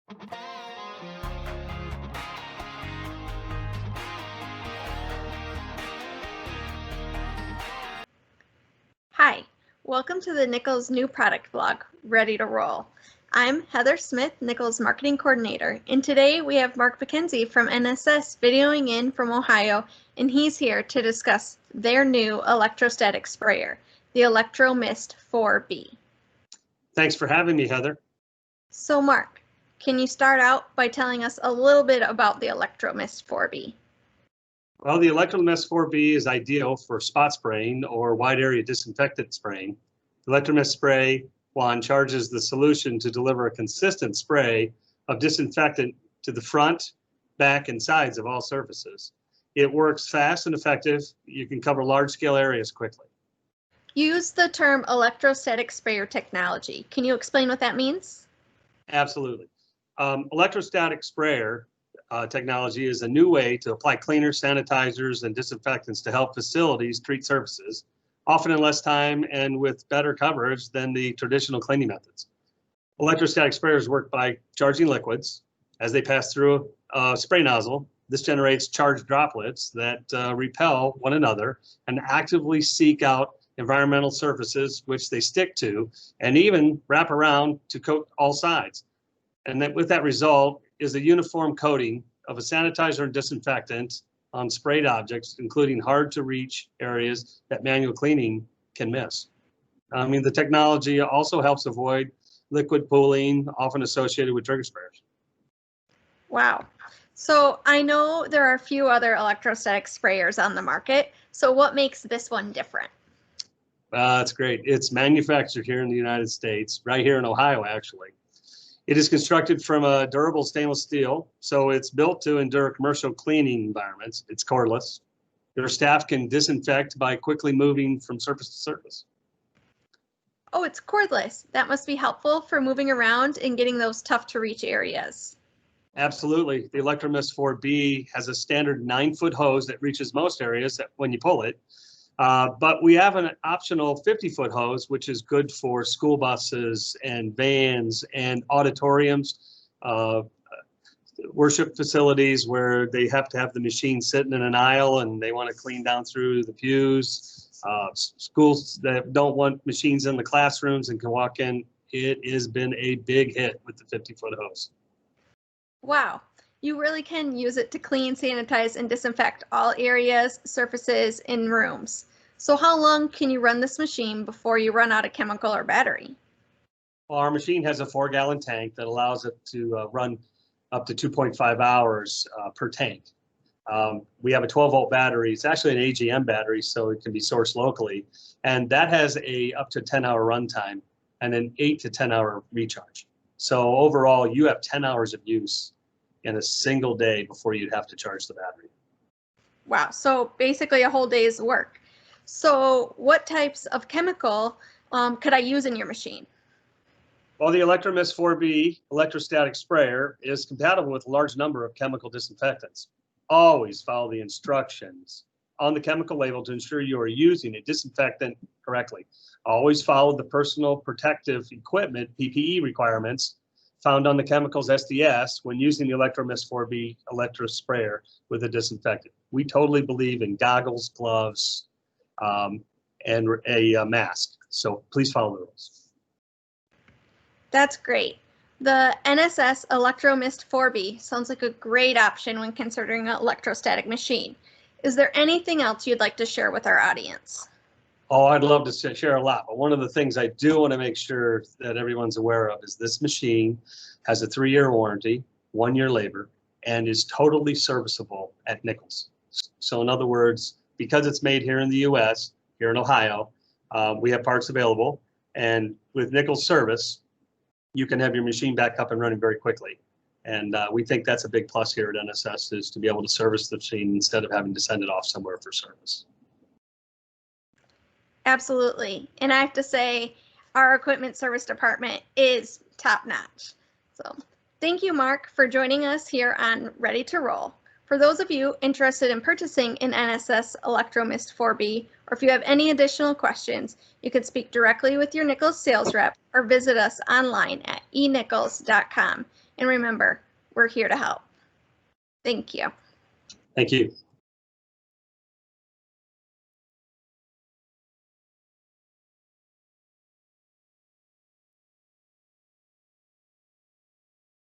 Hi, welcome to the Nichols new product blog, Ready to Roll. I'm Heather Smith, Nichols Marketing Coordinator, and today we have Mark McKenzie from NSS videoing in from Ohio, and he's here to discuss their new electrostatic sprayer, the ElectroMist 4B. Thanks for having me, Heather. So Mark, can you start out by telling us a little bit about the ElectroMist 4B? Well, the ElectroMist 4B is ideal for spot spraying or wide area disinfectant spraying. The ElectroMist spray wand charges the solution to deliver a consistent spray of disinfectant to the front, back, and sides of all surfaces. It works fast and effective. You can cover large scale areas quickly. You use the term electrostatic sprayer technology. Can you explain what that means? Absolutely. Electrostatic sprayer technology is a new way to apply cleaners, sanitizers, and disinfectants to help facilities treat surfaces, often in less time and with better coverage than the traditional cleaning methods. Electrostatic sprayers work by charging liquids as they pass through a spray nozzle. This generates charged droplets that repel one another and actively seek out environmental surfaces which they stick to and even wrap around to coat all sides. And then with that result is a uniform coating of a sanitizer and disinfectant on sprayed objects, including hard to reach areas that manual cleaning can miss. The technology also helps avoid liquid pooling, often associated with trigger sprayers. Wow. So I know there are a few other electrostatic sprayers on the market. So what makes this one different? That's great. It's manufactured here in the United States, right here in Ohio, actually. It is constructed from a durable stainless steel, so it's built to endure commercial cleaning environments. It's cordless. Your staff can disinfect by quickly moving from surface to surface. Oh, it's cordless. That must be helpful for moving around and getting those tough to reach areas. Absolutely. The ElectroMist 4B has a standard 9-foot hose that reaches most areas when you pull it. But we have an optional 50-foot hose, which is good for school buses and vans and auditoriums, worship facilities where they have to have the machine sitting in an aisle and they want to clean down through the pews. Schools that don't want machines in the classrooms and can walk in. It has been a big hit with the 50-foot hose. Wow. You really can use it to clean, sanitize, and disinfect all areas, surfaces, and rooms. So how long can you run this machine before you run out of chemical or battery? Well, our machine has a 4-gallon tank that allows it to run up to 2.5 hours per tank. We have a 12-volt battery. It's actually an AGM battery, so it can be sourced locally. And that has a up to 10-hour runtime and an 8 to 10-hour recharge. So overall, you have 10 hours of use in a single day before you'd have to charge the battery. Wow, so basically a whole day's work. So what types of chemical could I use in your machine? Well, the ElectroMist 4B electrostatic sprayer is compatible with a large number of chemical disinfectants. Always follow the instructions on the chemical label to ensure you are using a disinfectant correctly. Always follow the personal protective equipment, PPE requirements found on the chemicals SDS when using the ElectroMist 4B electro sprayer with a disinfectant. We totally believe in goggles, gloves, and a mask. So please follow the rules. That's great. The NSS Electro-Mist 4B sounds like a great option when considering an electrostatic machine. Is there anything else you'd like to share with our audience? Oh, I'd love to share a lot, but one of the things I do want to make sure that everyone's aware of is this machine has a 3-year warranty, 1-year labor, and is totally serviceable at Nichols. So in other words, because it's made here in the US, here in Ohio, we have parts available, and with Nichols service, you can have your machine back up and running very quickly. And we think that's a big plus here at NSS, is to be able to service the machine instead of having to send it off somewhere for service. Absolutely. And I have to say, our equipment service department is top notch. So thank you, Mark, for joining us here on Ready to Roll. For those of you interested in purchasing an NSS Electro-Mist 4B, or if you have any additional questions, you can speak directly with your Nichols sales rep or visit us online at enichols.com. And remember, we're here to help. Thank you. Thank you.